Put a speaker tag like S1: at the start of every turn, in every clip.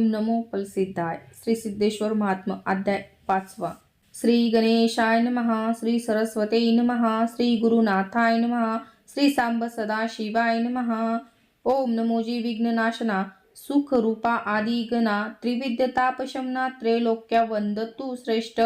S1: नमो फलसिद्धाय. श्री सिद्धेश्वर महात्मा अध्याय 5. श्री गणेशाय नमः. श्री सरस्वते नमः. श्री गुरुनाथाय नमः. श्री सांब सदाशिवाय नमः. ओम नमोजी विघ्ननाशना सुख रूपा आदि गणा त्रिविद्य तापशमना त्रैलोक्या वंदतु श्रेष्ठ.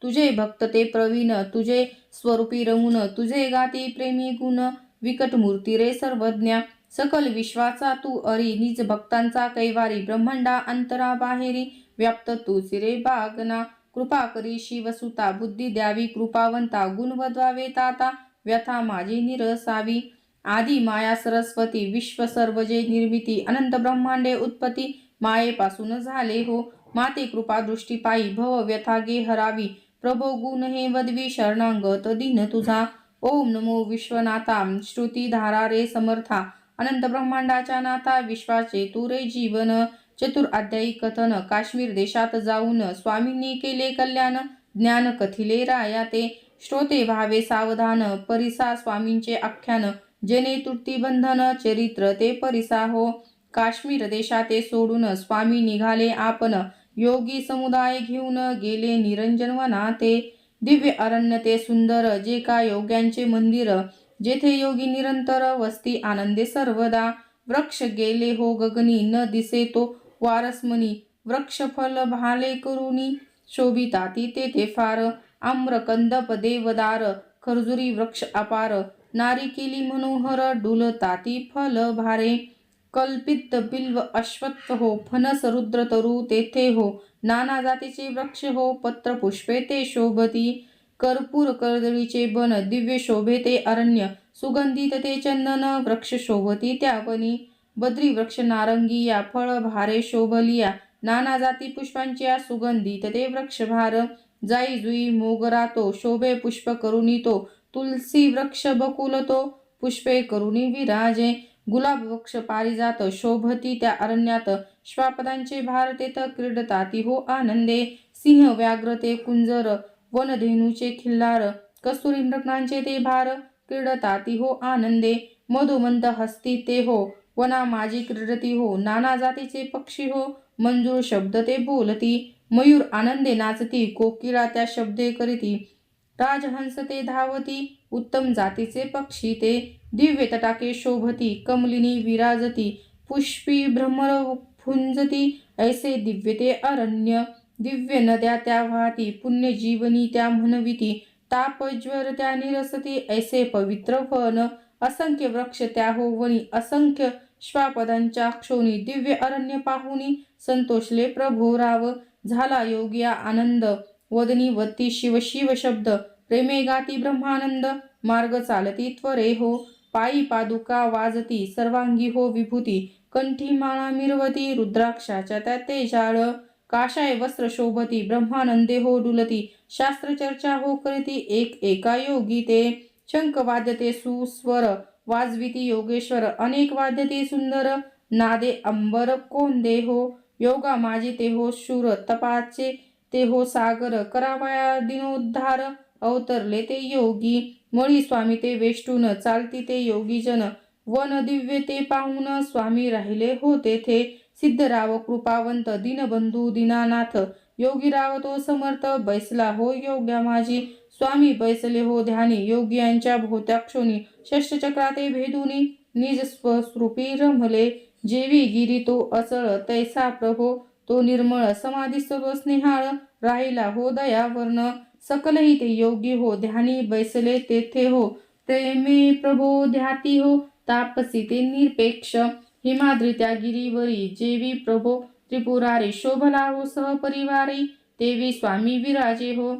S1: तुझे भक्त ते प्रवीण तुझे स्वरूपी रमुन तुझे गाती प्रेमी गुण विकट मूर्ती रे सर्वज्ञा. सकल विश्वाचा तू अरी निज भक्तांचा कैवारी ब्रह्मांडा अंतरा बाहेरी व्याप्त तू सिरे बागना. कृपा करी शिवसुता बुद्धी द्यावी कृपावंता गुण वदवावे ताता व्यथा माझी निरसावी. आदी माया सरस्वती विश्व सर्व जे निर्मिती अनंत ब्रह्मांडे उत्पत्ती मायेपासून झाले हो. माते कृपा दृष्टी पायी भव व्यथा गे हरावी प्रभो गुण हे वदवी शरणांगत दिन तुझा. ओम नमो विश्वनाथा श्रुती धारा रे समर्था अनंत ब्रह्मांडाच्या नाथा विश्वाचे तू रे जीवन. चतुर अध्यायी कथन काश्मीर देशात जाऊन स्वामींनी केले कल्याण ज्ञान कथिले राया ते श्रोते भावे सावधान परिसा स्वामींचे आख्यान जेने तुटती बंधन चरित्र ते परिसा हो. काश्मीर देशाते सोडून स्वामी निघाले आपण योगी समुदाय घेऊन गेले निरंजन वनाते. दिव्य अरण्य ते सुंदर जे का योग्यांचे मंदिर जेथे योगी निरंतर वस्ती आनंदे सर्वदा. वृक्ष गेले हो गगनी न दिसे तो वारसमनी वृक्ष फल भाले करुणी शोभिताती तेथे फार. आम्रकंदप देवदार खर्जुरी वृक्ष अपार नारिकेली मनोहर डुलताती फल भारे. कल्पित बिल्व अश्वत्थ हो फणस रुद्र तरु तेथे हो नाना जातीचे वृक्ष हो पत्र पुष्पे ते शोभती. कर्पूर कर्दळीचे बन दिव्य शोभे ते अरण्य सुगंधित ते चंदन वृक्ष शोभती त्यावनी. बद्री वृक्ष नारंगी या फळ भारे शोभलिया नाना जाती पुष्पांच्या सुगंधित ते वृक्ष भार. जाई जुई मोगरा तो शोभे पुष्प करुणी तो तुलसी वृक्ष बकुल तो पुष्पे करुणी विराजे. गुलाब वृक्ष पारिजात शोभती त्या अरण्यात श्वापदांचे भार तेथ क्रीडताती हो आनंदे. सिंह व्याघ्र ते कुंजर वनधेनूचे खिल्लार कस्तुरी मृगांचे ते भार क्रीडताती हो आनंदे. मधुमंद हस्ती ते हो वना माझी क्रीडती हो नाना जातीचे पक्षी हो मंजूळ शब्द ते बोलती. मयूर आनंदे नाचती कोकिळा त्या शब्दे करीती राजहंस ते धावती उत्तम जातीचे पक्षी ते. दिव्य तटाके शोभती कमलिनी विराजती पुष्पी भ्रमर फुंजती ऐसे दिव्य ते अरण्य. दिव्य नद्या त्या वाहती पुण्य जीवनी त्या म्हणविती तापज्वर त्या निरसती ऐसे पवित्र वन. असंख्य वृक्ष त्या हो वनी असंख्य श्वापदांच्या क्षोणी दिव्य अरण्य पाहुनी संतोषले प्रभो राव. झाला योगिया आनंद वदनी वती शिव शिव शब्द प्रेमे गाती ब्रह्मानंद मार्ग चालती त्वरे हो. पायी पादुका वाजती सर्वांगी हो विभूती कंठी माळा मिरवती रुद्राक्षाच्या त्या तेजाळ. काशाय वस्त्र शोभती ब्रह्मानंदे हो डुलती शास्त्र चर्चा हो करीती एक एका योगी ते. शंख वाद्यते सुस्वर वाजविती योगेश्वर अनेक वाद्यते सुंदर नादे अंबर कोंदे हो. योगा माझी ते हो शूर तपाचे ते हो सागर करावया दिनोद्धार अवतरले ते योगी. मळी स्वामी ते वेष्टून चालती ते योगीजन वन दिव्य ते पाहून स्वामी राहिले हो तेथे. सिद्धराव कृपावंत दीनबंधू दीनानाथ योगीराव तो समर्थ बैसला हो योग्या माझी. स्वामी बैसले हो ध्यानी योगियांच्या भोवत्याक्षोनी षष्टचक्राते भेदुनी निज स्वरूपी रमले. जेवी गिरी तो अचळ तैसा प्रभो तो निर्मळ समाधिस्थ तो स्नेहाळ राहिला हो दयावर्ण. सकलही ते योगी हो ध्यानी बैसले तेथे हो प्रेमे प्रभो ध्याती हो तापसी ते निरपेक्ष. हिमाद्री त्या गिरीवरी जेवी प्रभो त्रिपुरारी शोभला हो सहपरिवारी तेवी स्वामी विराजे हो.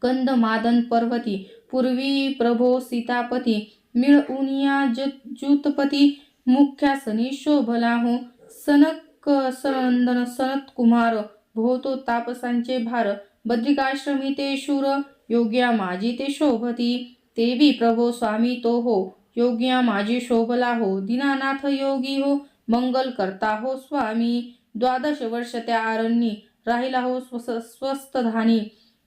S1: कंद मादन पर्वती पूर्वी प्रभो सीतापती मिळ उनिया जूतपती मुख्यासनी शोभला हो. सनक सनंदन सनत कुमार भोवतो तापसांचे भार बद्रिकाश्रमी ते शूर योग्या माझी ते शोभती. तेवी प्रभो स्वामी तो हो योग्या माझी शोभला हो दीनानाथ योगी हो मंगल करता हो स्वामी. 12 वर्ष त्या आरण्यी राहिला हो स्वस्त धानी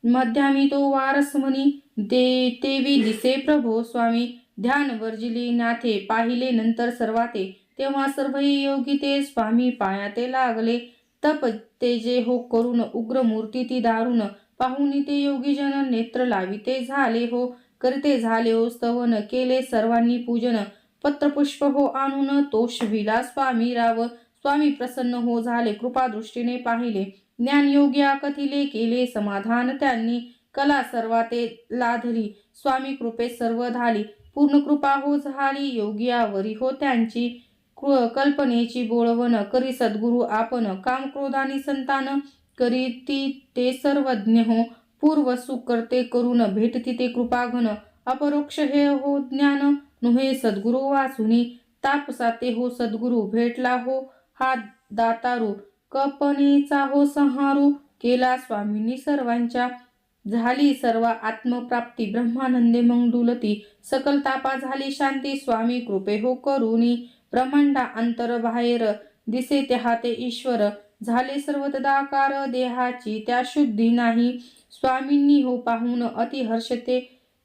S1: मध्यामी तो वारसमनी तेवी दिसे प्रभो स्वामी. ध्यान वर्जिली नाथे पाहिले नंतर सर्वाते तेव्हा सर्वही योगी ते स्वामी पाया ते लागले. तप तेजे हो करून उग्र मूर्ती ती दारुण पाहुनी ते योगीजन नेत्र लाविते झाले हो करते झाले हो स्तवन केले सर्वांनी पूजन पत्रपुष्प हो आणून तोषविला स्वामी राव स्वामी प्रसन्न हो झाले कृपा दृष्टीने पाहिले ज्ञान योग्या कथिले केले समाधान त्यांनी कला सर्वा ते लाधली स्वामी कृपे सर्व झाली पूर्ण कृपा हो झाली योग्यावरी हो त्यांची कल्पनेची बोळवण करी सद्गुरु आपण काम क्रोधानी संतान करीती ते सर्वज्ञ हो पूर्व सुख करते करून भेटती ते कृपाघन अपरोक्ष हे हो ज्ञान नुहे सद्गुरु वाचुनी तापसाते हो सद्गुरु भेटला हो हा दातारू कल्पनेचा हो संहारू केला स्वामींनी सर्वांच्या झाली सर्व आत्मप्राप्ती ब्रह्मानंदे मग डुलती सकल तापा झाली शांती स्वामी कृपे हो करुणी ब्रह्मांडा अंतर बाहेर दिसे त्या हाते ईश्वर झाले सर्व तदाकार देहाची त्या शुद्धी नाही स्वामींनी हो पाहून अति हर्षते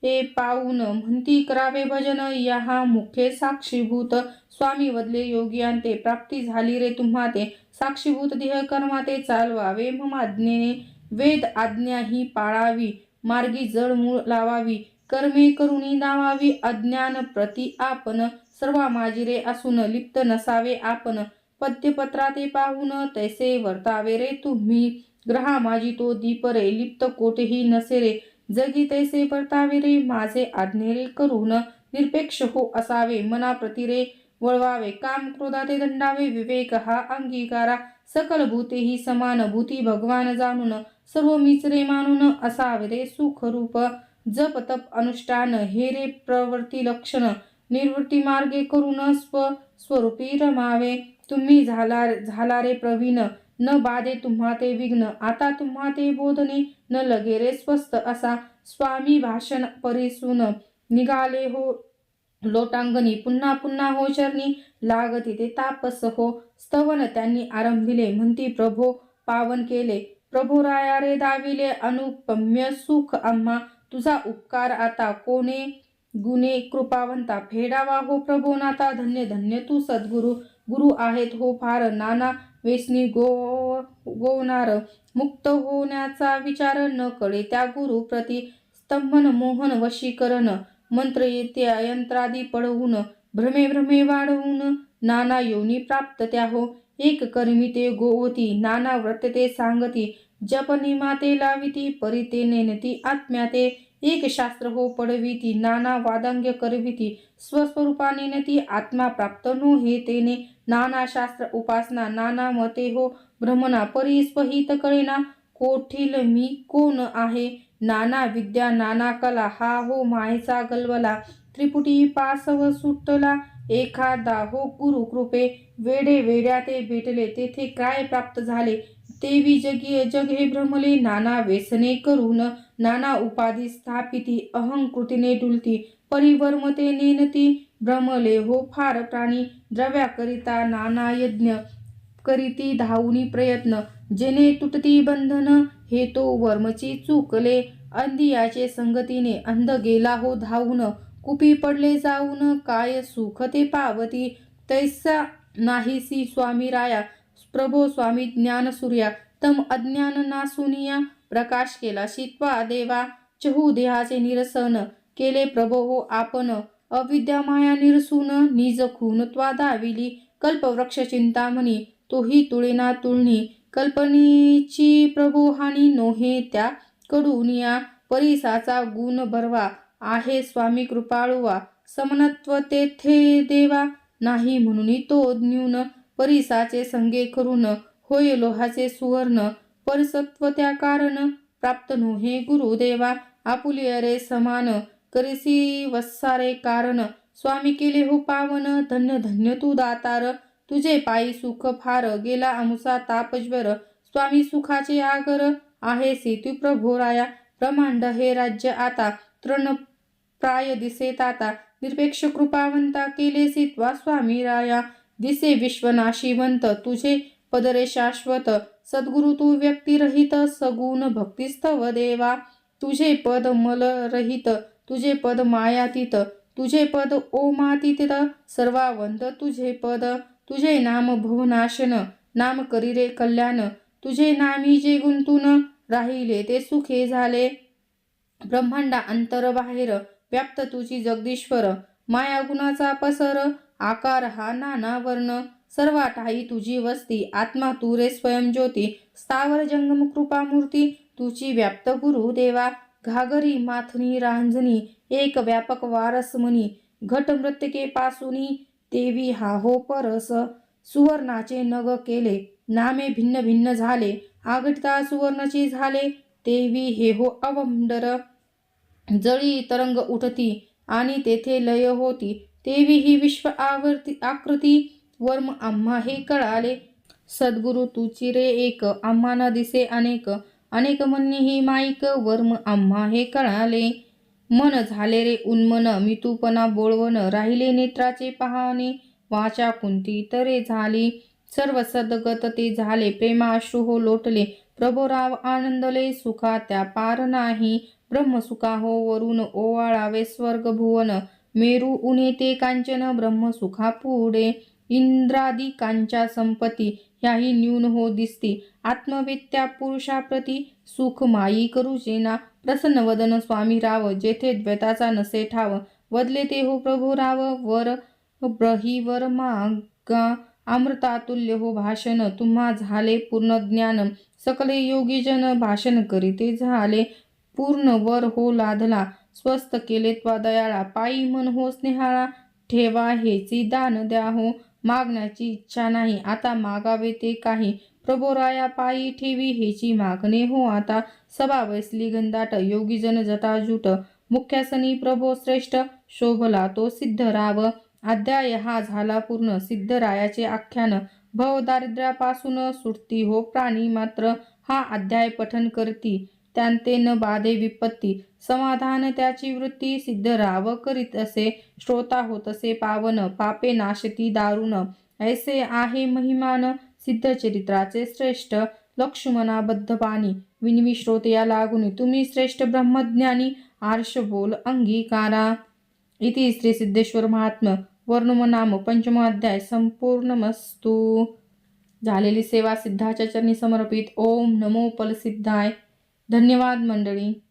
S1: हे पाहून म्हणती करावे भजन या मुखे साक्षीभूत स्वामी वदले योगियांते प्राप्ती झाली रे तुम्हा ते साक्षीभूत देह कर्मा ते चालवावे ममाज्ञेने वेद आज्ञा ही पाळावी मार्गी जड मूळ लावावी कर्मे करुणी दावावी अज्ञान प्रति आपण सर्व माजिरे असून लिप्त नसावे आपण पद्यपत्रा ते पाहून तैसे वर्तावे रे तुम्ही ग्रहा माझी तो दीप रे लिप्त कोठेही नसे रे जगी तैसे वर्तावे रे माझे आज्ञे करून निरपेक्ष हो असावे मनाप्रती रे वळवावे काम क्रोधाते दंडावे विवेक हा अंगीकारा सकल भूतेही समान भूती भगवान जाणून सर्व मीच रे मानून असावे रे सुख रूप जप तप अनुष्ठान हे रे प्रवृत्ती लक्षण निर्वृत्ती मार्गे करून स्वरूपी रमावे तुम्ही झाला रे प्रवीण न बाधे तुम्हा ते विघ्न आता तुम्हा ते बोधने न लगे रे स्वस्त असा स्वामी भाषण परिसून निघाले हो लोटांगणी पुन्हा पुन्हा हो चरणी लागती ते तापस हो स्तवन त्यांनी आरंभिले म्हणती प्रभो पावन केले प्रभो राया रे दाविले अनुपम्य सुख आम्हा तुझा उपकार आता कोणे गुणे कृपावंता फेडावा हो प्रभो नाता धन्य धन्य तू सद्गुरु गुरु आहेत हो फार नाना वेसनी गोवणार मुक्त होण्याचा विचार न कळे त्या गुरु प्रति स्तंभन मोहन वशीकरण मंत्र येते यंत्रादी पडवून भ्रमे भ्रमे वाढवून नाना योनी प्राप्त त्या हो एक कर्मी ते गोवती नाना व्रत ते सांगती जप निमा ते लाविती परी ते नेनती आत्म्या ते एक शास्त्र हो पडविती नाना वादांग्य करविती स्वस्वरूपा नेनती आत्मा प्राप्त नो हे तेने नाना शास्त्र उपासना नाना मते हो भ्रमणा परी स्वहित कळेना कोठील मी कोण आहे नाना विद्या नाना कला हा हो मायेचा गलवला त्रिपुटी पासव सुटला एखादा हो गुरु कृपे वेडे वेड्या ते भेटले तेथे काय प्राप्त झाले तेवी जग हे भ्रमले नाना व्यसने करून नाना उपाधी स्थापिती अहंकृतीने डुलती परिवर्मते नेनती भ्रमले हो फार प्राणी द्रव्याकरिता नाना यज्ञ करीती धावुनी प्रयत्न जेने तुटती बंधन हे तो वर्मची चुकले अंधियाचे संगतीने अंध गेला हो धावून कुपी पडले जाऊन काय सुख ते पावती तैसा नाहीसी स्वामी राया प्रभो स्वामी ज्ञान सूर्या तम अज्ञान नासुनिया प्रकाश केला शित्वा देवा चहू देहाचे निरसन केले प्रभो हो आपण अविद्या माया निरसून निज खून त्वा दाविली कल्पवृक्ष चिंतामणी तोही तुळेना तुळणी कल्पनेची प्रभो हानी नोहे त्या कडुनिया परिसाचा गुण बरवा आहे स्वामी कृपाळुवा समनत्व तेथे देवा नाही म्हणून तो न्यून परिसाचे संगे करून होय लोहाचे सुवर्ण परिसत्व त्या कारण प्राप्त नोहे गुरुदेवा आपुलिय रे समान करिसी वसारे कारण स्वामी केले हो पावन धन्य धन्य तू दातार तुझे पायी सुख फार गेला अमुसा तापज्वर स्वामी सुखाचे आगर आहे सेतू प्रभोराया ब्रह्मांड हे राज्य आता तृण प्राय दिसेत आता निरपेक्ष कृपावंता केले सित्वा स्वामी राया दिसे विश्वनाशिवंत तुझे पदरे शाश्वत सद्गुरु तू व्यक्तिरहित सगुण भक्तिस्तव देवा तुझे पद मलरहित तुझे पद मायातीत तुझे पद ओमातीत सर्वावंत तुझे पद तुझे नाम भुवनाशन नाम करी रे कल्याण, तुझे नामी जे गुंतून राहिले ते सुखे झाले. ब्रह्मांडा अंतर बाहेर व्याप्त तुझी जगदीश्वर, माया गुणाचा पसर, आकार हा नाना वर्ण, सर्वा ठाई तुझी वस्ती, आत्मा तू रे स्वयंज्योती, स्थावर जंगम कृपामूर्ती, तुझी व्याप्त गुरु देवा, घागरी माथनी रांजणी, एक व्यापक वारस मनी, घट मृत्यके पासूनी, देवी हा हो परस, सुवर्णाचे नग केले, नामे भिन्न भिन्न झाले, आघटिता सुवर्णची झाले, देवी हे हो अवंडर, जळी तरंग उठती आणि तेथे लय होती, देवी ही विश्व आकृती, वर्म आम्हा हे कळाले. सद्गुरु तुची रे एक, आम्हाना दिसे अनेक, अनेक म्हणणे ही माईक, वर्म आम्हा हे कळाले. मन झाले रे उन्मन, मितूपणा बोळवण, राहिले नेत्राचे पाहणे, वाचा कुंती तरे झाली, सर्व सद्गत ते झाले, प्रेमाश्रू हो लोटले, प्रभोराव आनंदले, सुखा त्या पार नाही, ब्रह्मसुखा हो वरून ओवाळावे स्वर्ग भुवन, मेरू उणे ते कांचन, ब्रह्मसुखा पुढे, इंद्रादिकांच्या संपत्ती ह्याही न्यून हो दिसती, आत्मवेत्या पुरुषाप्रती, सुख माई करुजेना, प्रसन्न वदन स्वामी राव, जेथे द्वैताचा नसे ठाव, वदले ते हो प्रभू राव, वर ब्रहीवर मागा अमृतातुल्य हो भाषण, तुम्हा झाले पूर्ण ज्ञान, सकले योगीजन भाषण करीते झाले, पूर्ण वर हो लाधला, स्वस्त केले त्वा दयाळा, पायी मन हो स्नेहाळा, ठेवा हेची दान द्या हो, मागण्याची इच्छा नाही आता मागावे ते काही, प्रभोराया पायी ठेवी हेची मागणे हो आता, सभा बैसली घनदाट, योगीजन जटाजूट, मुख्यासनी प्रभो श्रेष्ठ, शोभला तो सिद्धराव, अध्याय हा झाला पूर्ण, सिद्धरायाचे आख्यान, भव दारिद्र्यापासून सुटती हो प्राणी मात्र, हा अध्याय पठन करती, त्यांते न बाधे विपत्ती, समाधान त्याची वृत्ती, सिद्धराव करीत असे, श्रोता होत असे पावन, पापे नाशती दारुण, ऐसे आहे महिमान, सिद्ध चरित्राचे श्रेष्ठ, लक्ष्मणाबद्ध पाणी, विनवी श्रोतया लागून, तुम्ही श्रेष्ठ ब्रह्मज्ञानी, आर्ष बोल अंगीकारा. इति श्री सिद्धेश्वर महात्म्य वर्णम नाम पंचम अध्याय संपूर्णमस्तु. झालेली सेवा सिद्धाच्या चरणी समर्पित. ओम नमो फलसिद्धाय. धन्यवाद मंडळी.